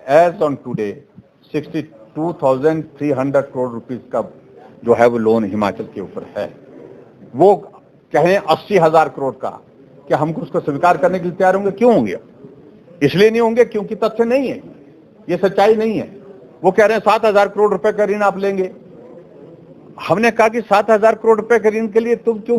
As on today 62,300 crore rupees का जो है वो लोन हिमाचल के ऊपर है। वो कहें 80,000 करोड़ का, क्या हमको उसको स्वीकार करने के लिए तैयार होंगे? क्यों होंगे? इसलिए नहीं होंगे क्योंकि तथ्य नहीं है, ये सच्चाई नहीं है। वो कह रहे हैं 7,000 करोड़ रुपए का ऋण आप लेंगे। हमने कहा कि 7,000 करोड़ रुपए के ऋण के लिए तुम क्यों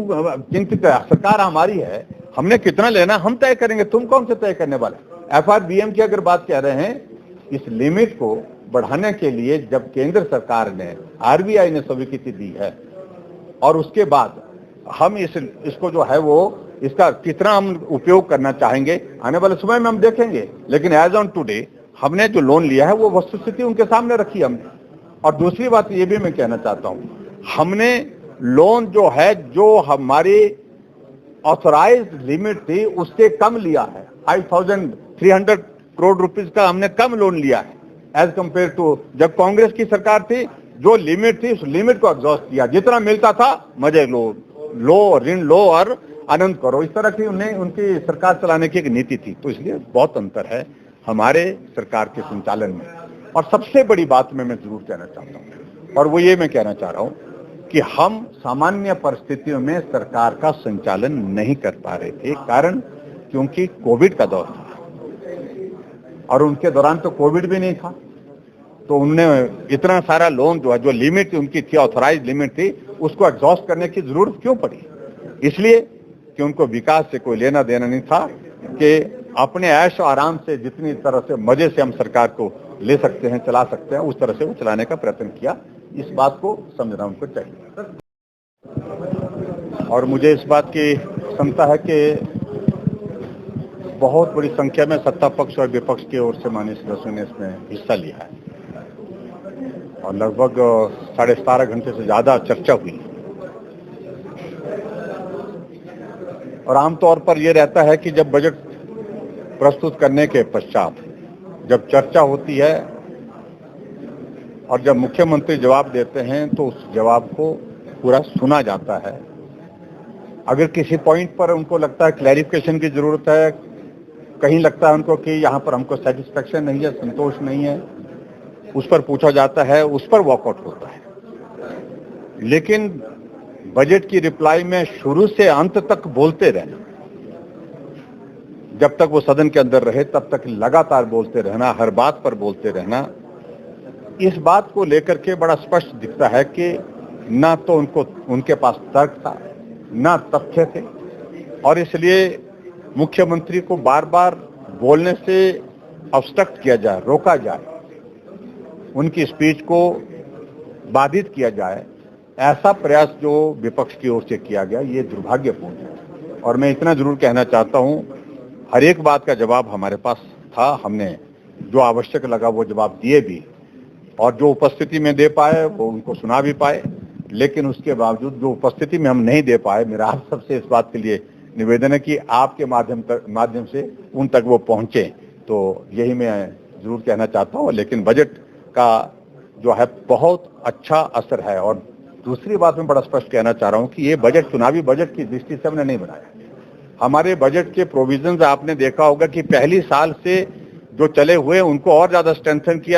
चिंतित है? सरकार हमारी है, हमने कितना लेना हम तय करेंगे, तुम कौन से तय करने वाले? FRBM की अगर बात कह रहे हैं, इस लिमिट को बढ़ाने के लिए जब केंद्र सरकार ने, RBI ने स्वीकृति दी है और उसके बाद हम इसको जो है वो इसका कितना हम उपयोग करना चाहेंगे आने वाले समय में हम देखेंगे। लेकिन एज ऑन टुडे हमने जो लोन लिया है वो वस्तुस्थिति उनके सामने रखी हमने। और दूसरी बात ये भी मैं कहना चाहता हूं, हमने लोन जो है, जो हमारी ऑथराइज्ड लिमिट थी उससे कम लिया है। 5,300 करोड़ रुपीस का हमने कम लोन लिया है एज कंपेयर टू जब कांग्रेस की सरकार थी। जो लिमिट थी उस लिमिट को एग्जॉस्ट किया, जितना मिलता था मजे लो ऋण लो और आनंद करो, इस तरह की उनकी सरकार चलाने की एक नीति थी। तो इसलिए बहुत अंतर है हमारे सरकार के संचालन में। और सबसे बड़ी बात मैं जरूर कहना चाहता हूं, और वो ये मैं कहना चाह रहा हूं कि हम सामान्य परिस्थितियों में सरकार का संचालन नहीं कर पा रहे थे, कारण क्योंकि कोविड का दौर था और उनके दौरान तो कोविड भी नहीं था। तो उनने इतना सारा लोन जो है, जो लिमिट उनकी थी, ऑथराइज लिमिट थी, उसको एग्जॉस्ट करने की जरूरत क्यों पड़ी? इसलिए कि उनको विकास से कोई लेना देना नहीं था, कि अपने ऐश और आराम से जितनी तरह से मजे से हम सरकार को ले सकते हैं, चला सकते हैं, उस तरह से वो चलाने का प्रयत्न किया। इस बात को समझना उनको चाहिए। और मुझे इस बात की क्षमता है कि बहुत बड़ी संख्या में सत्ता पक्ष और विपक्ष की ओर से माननीय सदस्यों ने इसमें हिस्सा लिया है और लगभग 17.5 घंटे से ज्यादा चर्चा हुई। और आमतौर पर यह रहता है कि जब बजट प्रस्तुत करने के पश्चात जब चर्चा होती है और जब मुख्यमंत्री जवाब देते हैं तो उस जवाब को पूरा सुना जाता है। अगर किसी पॉइंट पर उनको लगता है क्लैरिफिकेशन की जरूरत है, कहीं लगता है उनको कि यहाँ पर हमको सेटिस्फेक्शन नहीं है, संतोष नहीं है, उस पर पूछा जाता है, उस पर वॉकआउट होता है। लेकिन बजट की रिप्लाई में शुरू से अंत तक बोलते रहना, जब तक वो सदन के अंदर रहे तब तक लगातार बोलते रहना, हर बात पर बोलते रहना, इस बात को लेकर के बड़ा स्पष्ट दिखता है कि ना तो उनके पास तर्क था, ना तथ्य थे। और इसलिए मुख्यमंत्री को बार बार बोलने से ऑब्स्ट्रक्ट किया जाए, रोका जाए, उनकी स्पीच को बाधित किया जाए, ऐसा प्रयास जो विपक्ष की ओर से किया गया, ये दुर्भाग्यपूर्ण है। और मैं इतना जरूर कहना चाहता हूं, हर एक बात का जवाब हमारे पास था, हमने जो आवश्यक लगा वो जवाब दिए भी, और जो उपस्थिति में दे पाए वो उनको सुना भी पाए। लेकिन उसके बावजूद जो उपस्थिति में हम नहीं दे पाए, मेरा आप सबसे इस बात के लिए निवेदन है कि आपके माध्यम से उन तक वो पहुंचे। तो यही मैं जरूर कहना चाहता हूं। लेकिन बजट का जो है बहुत अच्छा असर है। और दूसरी बात मैं बड़ा स्पष्ट कहना चाह रहा हूं कि ये बजट चुनावी बजट की दृष्टि से हमने नहीं बनाया। हमारे बजट के प्रोविजंस आपने देखा होगा कि पहली साल से जो चले हुए उनको और ज्यादा स्ट्रेंथन किया